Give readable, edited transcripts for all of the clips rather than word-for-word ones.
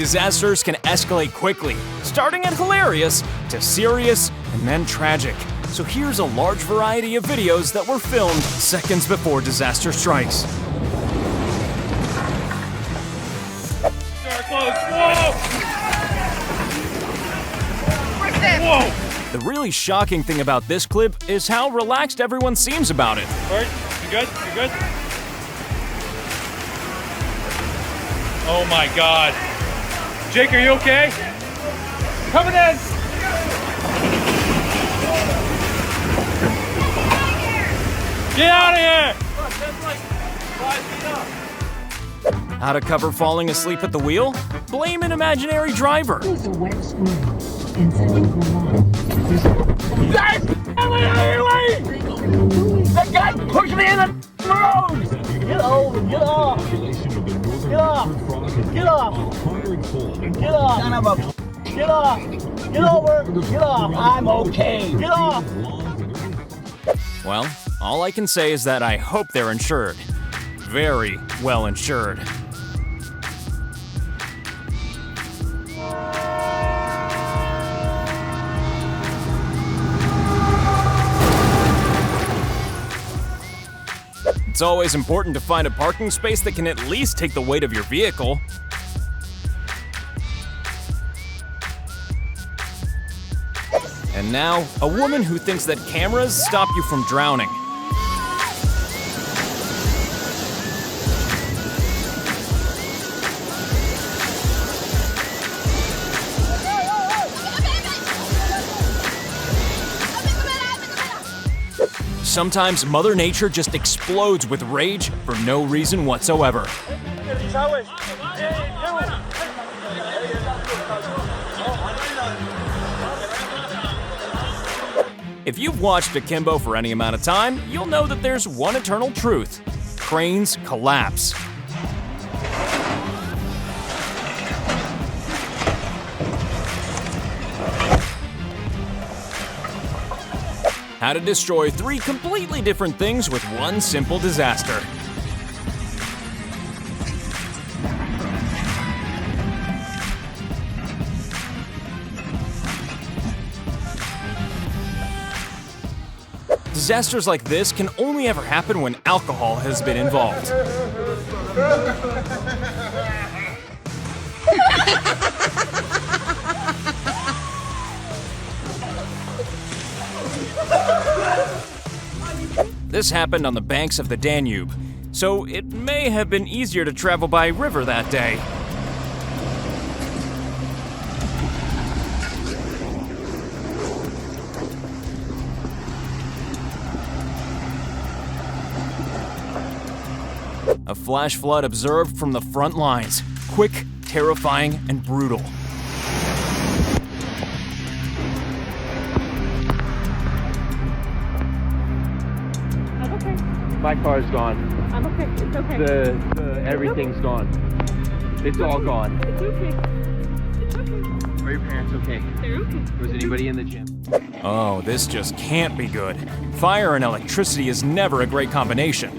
disasters can escalate quickly, starting at hilarious to serious and then tragic. So here's a large variety of videos that were filmed seconds before disaster strikes. Whoa! The really shocking thing about this clip is how relaxed everyone seems about it. Bert, you good? You good? Oh my God. Jake, are you okay? Coming in! Get out of here! Look, that's like 5 feet up. How to cover falling asleep at the wheel? Blame an imaginary driver. There's a wet squirrel inside of the lawn. That guy pushed me in the road! Get over, get off! Get off! Get off! Get off! Son of a... Get off! Get over! Get off! I'm okay! Get off! Well, all I can say is that I hope they're insured. Very well insured. It's always important to find a parking space that can at least take the weight of your vehicle. And now, a woman who thinks that cameras stop you from drowning. Sometimes Mother Nature just explodes with rage for no reason whatsoever. If you've watched Akimbo for any amount of time, you'll know that there's one eternal truth: cranes collapse. How to destroy 3 completely different things with one simple disaster. Disasters like this can only ever happen when alcohol has been involved. This happened on the banks of the Danube, so it may have been easier to travel by river that day. A flash flood observed from the front lines. Quick, terrifying, and brutal. My car's gone. I'm okay. It's okay. Everything's gone. It's all gone. It's okay. It's okay. Are your parents okay? They're okay. Was anybody in the gym? Oh, this just can't be good. Fire and electricity is never a great combination.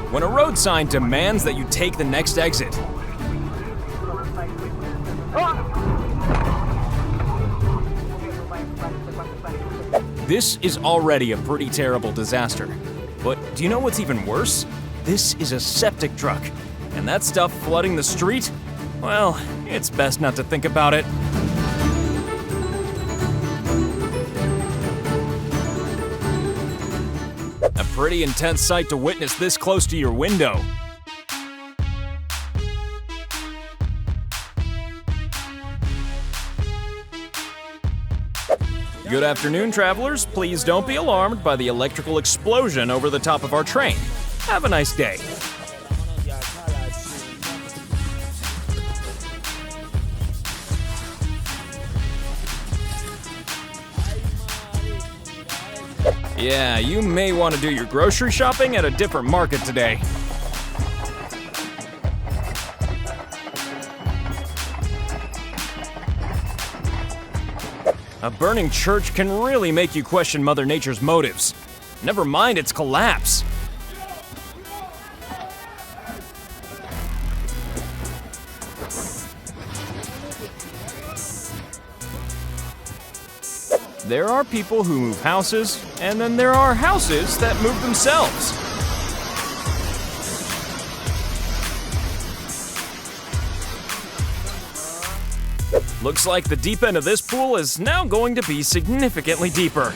When a road sign demands that you take the next exit, this is already a pretty terrible disaster. But do you know what's even worse? This is a septic truck, and that stuff flooding the street? Well, it's best not to think about it. A pretty intense sight to witness this close to your window. Good afternoon, travelers. Please don't be alarmed by the electrical explosion over the top of our train. Have a nice day. Yeah, you may want to do your grocery shopping at a different market today. A burning church can really make you question Mother Nature's motives. Never mind its collapse. There are people who move houses, and then there are houses that move themselves. Looks like the deep end of this pool is now going to be significantly deeper.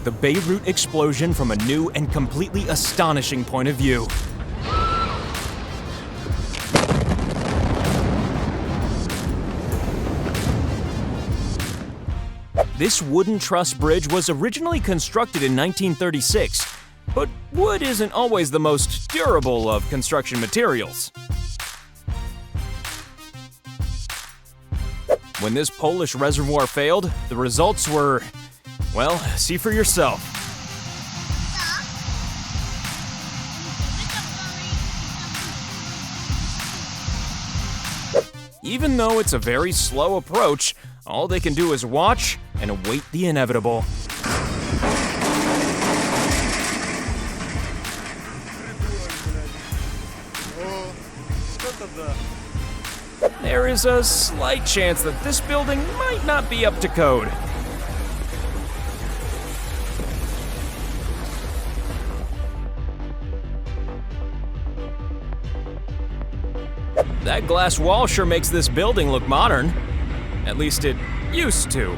The Beirut explosion from a new and completely astonishing point of view. This wooden truss bridge was originally constructed in 1936, but wood isn't always the most durable of construction materials. When this Polish reservoir failed, the results were, well, see for yourself. Even though it's a very slow approach, all they can do is watch and await the inevitable. There is a slight chance that this building might not be up to code. That glass wall sure makes this building look modern. At least it used to.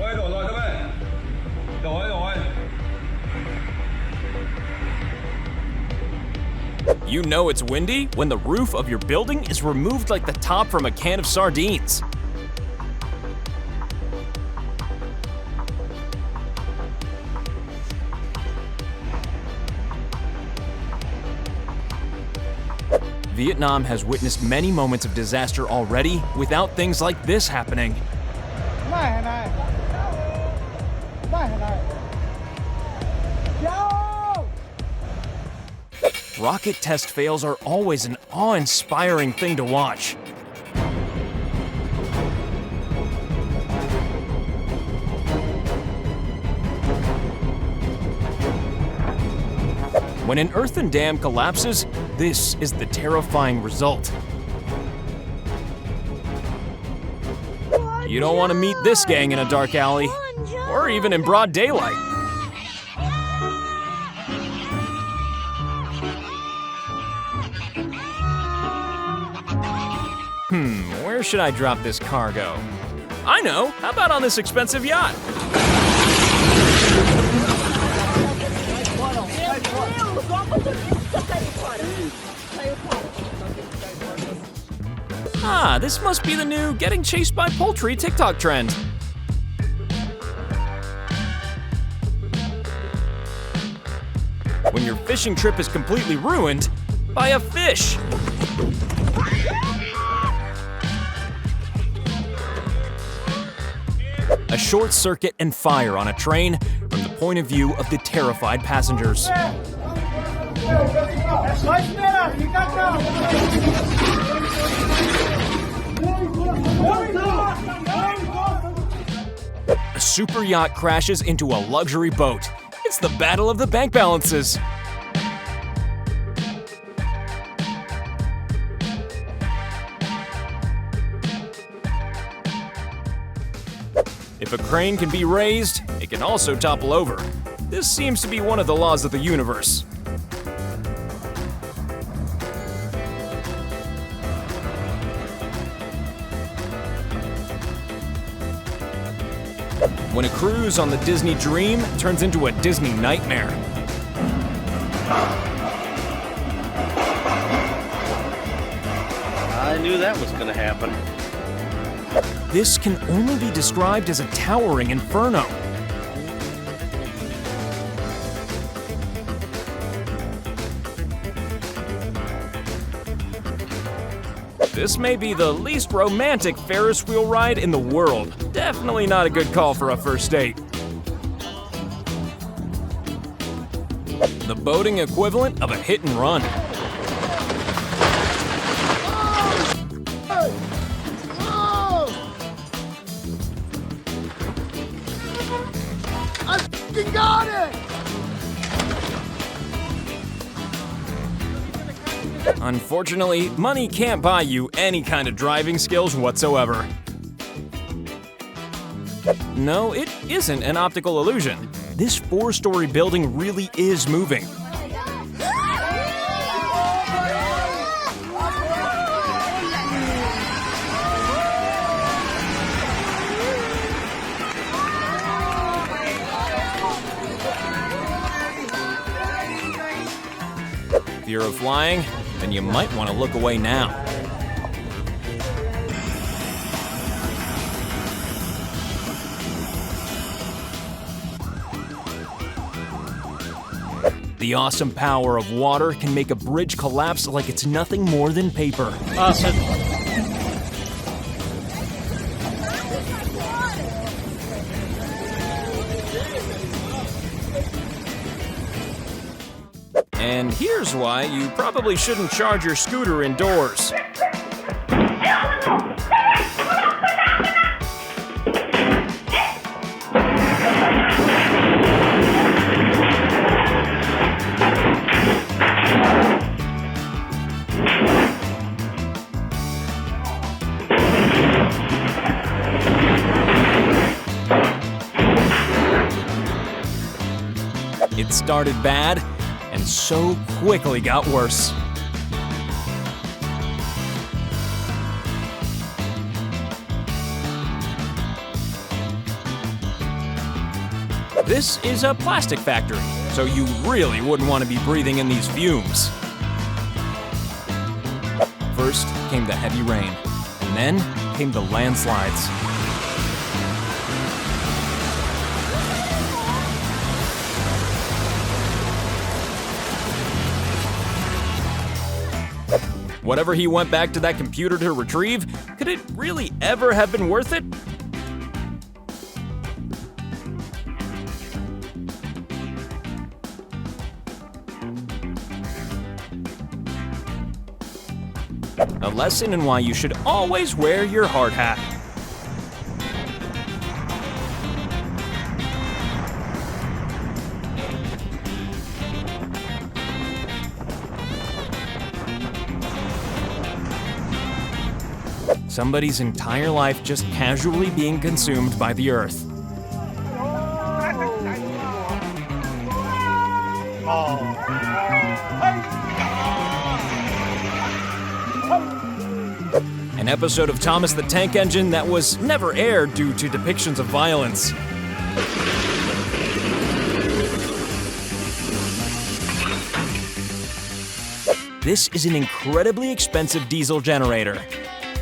You know it's windy when the roof of your building is removed like the top from a can of sardines. Vietnam has witnessed many moments of disaster already without things like this happening. Rocket test fails are always an awe-inspiring thing to watch. When an earthen dam collapses, this is the terrifying result. You don't want to meet this gang in a dark alley, or even in broad daylight. Where should I drop this cargo? I know, how about on this expensive yacht? Ah, this must be the new getting chased by poultry TikTok trend. When your fishing trip is completely ruined by a fish. A short circuit and fire on a train from the point of view of the terrified passengers. A super yacht crashes into a luxury boat. It's the battle of the bank balances. If a crane can be raised, it can also topple over. This seems to be one of the laws of the universe. When a cruise on the Disney Dream turns into a Disney nightmare. I knew that was gonna happen. This can only be described as a towering inferno. This may be the least romantic Ferris wheel ride in the world. Definitely not a good call for a first date. The boating equivalent of a hit and run. Unfortunately, money can't buy you any kind of driving skills whatsoever. No, it isn't an optical illusion. This 4-story building really is moving. Fear of flying? Then you might want to look away now. The awesome power of water can make a bridge collapse like it's nothing more than paper. Awesome. And here's why you probably shouldn't charge your scooter indoors. It started bad, and so quickly got worse. This is a plastic factory, so you really wouldn't want to be breathing in these fumes. First came the heavy rain, and then came the landslides. Whatever he went back to that computer to retrieve, could it really ever have been worth it? A lesson in why you should always wear your hard hat. Somebody's entire life just casually being consumed by the earth. An episode of Thomas the Tank Engine that was never aired due to depictions of violence. This is an incredibly expensive diesel generator.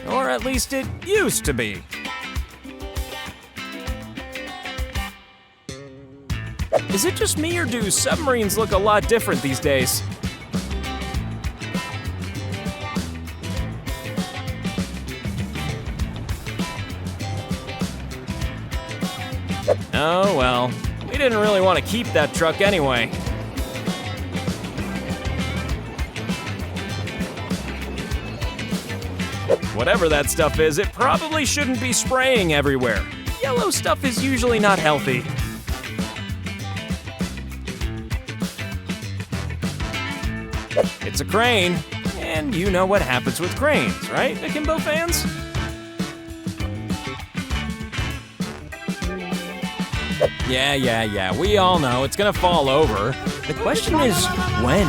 Or at least it used to be. Is it just me, or do submarines look a lot different these days? Oh well, we didn't really want to keep that truck anyway. Whatever that stuff is, it probably shouldn't be spraying everywhere. Yellow stuff is usually not healthy. It's a crane, and you know what happens with cranes, right, Akimbo fans? Yeah, we all know it's gonna fall over. The question is, when?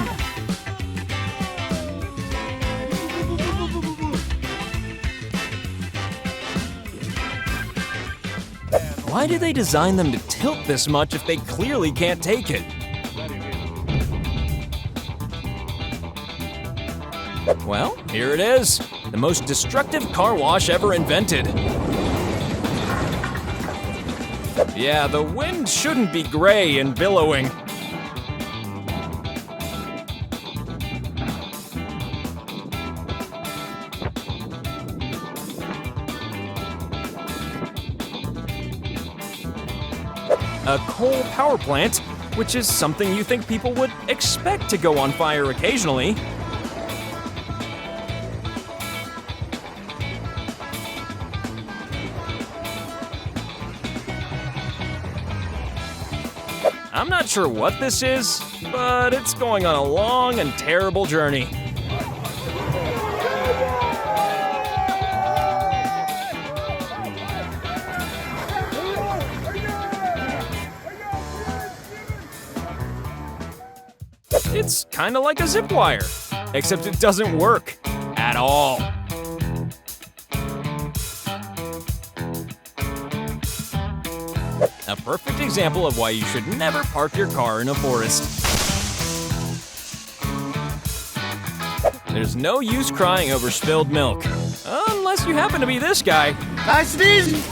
Why do they design them to tilt this much if they clearly can't take it? Well, here it is. The most destructive car wash ever invented. Yeah, the wind shouldn't be gray and billowing. A coal power plant, which is something you think people would expect to go on fire occasionally. I'm not sure what this is, but it's going on a long and terrible journey. It's kinda like a zip wire, except it doesn't work at all. A perfect example of why you should never park your car in a forest. There's no use crying over spilled milk, unless you happen to be this guy. Nice and easy.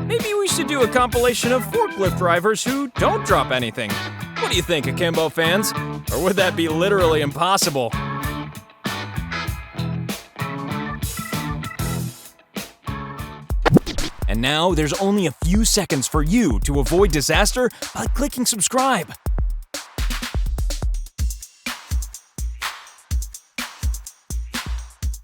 Maybe we should do a compilation of forklift drivers who don't drop anything. What do you think, Akimbo fans? Or would that be literally impossible? And now there's only a few seconds for you to avoid disaster by clicking subscribe.